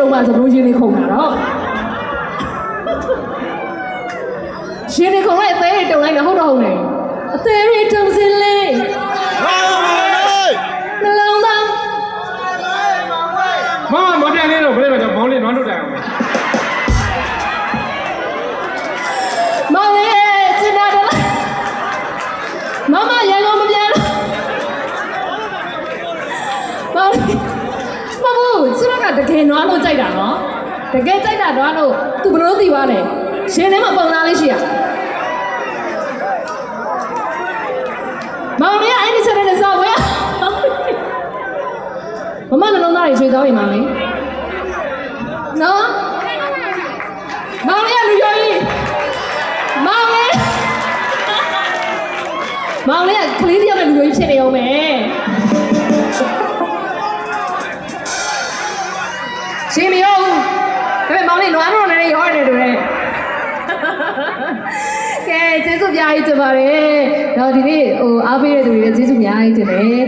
လုံးပါစလုံးရင်းနေခုန်တာတော့ရင်းနေခုန်လိုက်အသေးတွေတုံလိုက်တာဟုတ်တော့ဟုတ်နေအသေးတွေတုံစင်းလေးနှလုံးသားမပြန်နေတော့ဘယ်လိုလဲမောင်းလေးနွားထုတ်တယ်အောင်မောင်လေးကျင်နာတယ်မမရန်ကုန်မပြန်လို့မောင်လေးမဘူးကျမကတကယ်နွားလို့ကြိုက်တာနော်တကယ်ကြိုက်တာနွားလို့သူဘယ်လိုသိသွားလဲရှင်ထဲမှာပုံသားလေးရှိရမောင်လေးအဲ့ဒီချက်နဲ့စောက်ဝဲမမနှလုံးသားတွေရွှေသွားပြီမောင်လေးနော်မောင်လေးကလူရောကြီးမောင်လေးကကလေးတယောက်နဲ့လူရောကြီးဖြစ်နေအောင်မယ်ရှင်မရောဘူးဒါပေမဲ့မောင်လေးနွားတော့လည်းရောနေတယ်တူတယ်ကဲကျေးဇူးများကြီးတင်ပါတယ်တော့ဒီနေ့အားပေးတဲ့သူတွေလည်းကျေးဇူးများကြီးတင်တယ်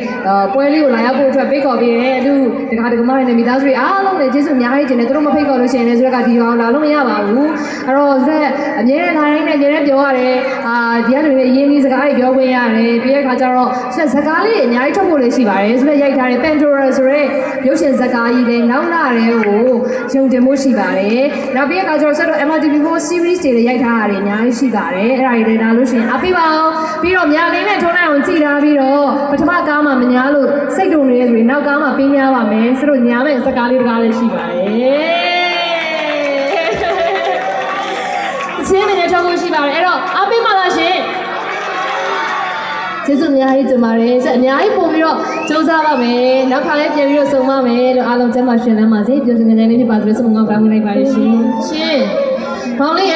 ပွဲလေးကိုလာရောက်ဖို့အတွက်ဖိတ်ခေါ်ပေးတယ်သူတခါတကမတွေနဲ့မိသားစုတွေအားလုံးလည်းကျေးဇူးများကြီးတင်တယ်သူတို့မဖိတ်ခေါ်လို့ရှိရင်လည်းဆိုတော့ဒီအောင်လာလို့မရပါဘူးအဲ့တော့ဆိုတော့အမြဲတမ်းလာတိုင်းနဲ့အမြဲတမ်းပြောရတယ်ဒီကလူတွေအရင်ကြီးစကားတွေပြောခွင့်ရတယ်ပြီးတဲ့အခါကျတော့စကားလေးအများကြီးထုတ်ဖို့လည်းရှိပါတယ်ဆိုတော့ရိုက်ထားတဲ့ Pandora ဆိုတဲ့ရုပ်ရှင်ဇာတ်ကားကြီးလည်းနောက်လာတဲ့ကိုရုံတင်မှုရှိပါတယ်နောက်ပြီးတဲ့အခါကျတော့ဆက်တော့ MRTV4 series တွေလည်းရိုက်ထားရတယ်အများကြီးရှိပါတယ်အဲ့ဒါတွေလည်းဒါလို့ရှိရင်အပိပါအောင်ပြီးတော့ညာလေးနဲ့ထုံးလိုက်အောင်ကြည်ထားပြီးတော့ပထမကားမှာမညာလို့စိတ်တုံနေတဲ့ဆိုရင်နောက်ကားမှာပေးများပါမယ်ဆိုတော့ညာမဲ့စကားလေးတကားလည်းရှိပါတယ်အချင်းမင်းနဲ့ထုတ်ဖို့ရှိပါတယ်အဲ့တော့အပိပါလားရှင်ကျေးဇူးအများကြီးတင်ပါတယ်ဆက်အများကြီးပို့ပြီးတော့စူးစမ်းပါမယ်နောက်ခါလည်းပြန်ပြီးတော့ဆုံပါမယ်လို့အားလုံးကျမ်းမာရှင်လမ်းပါစေပြောစင်နေနေဖြစ်ပါစေလို့ဆုမကောင်းတောင်းပေးလိုက်ပါရရှင်ရှင်ဘောင်းလေး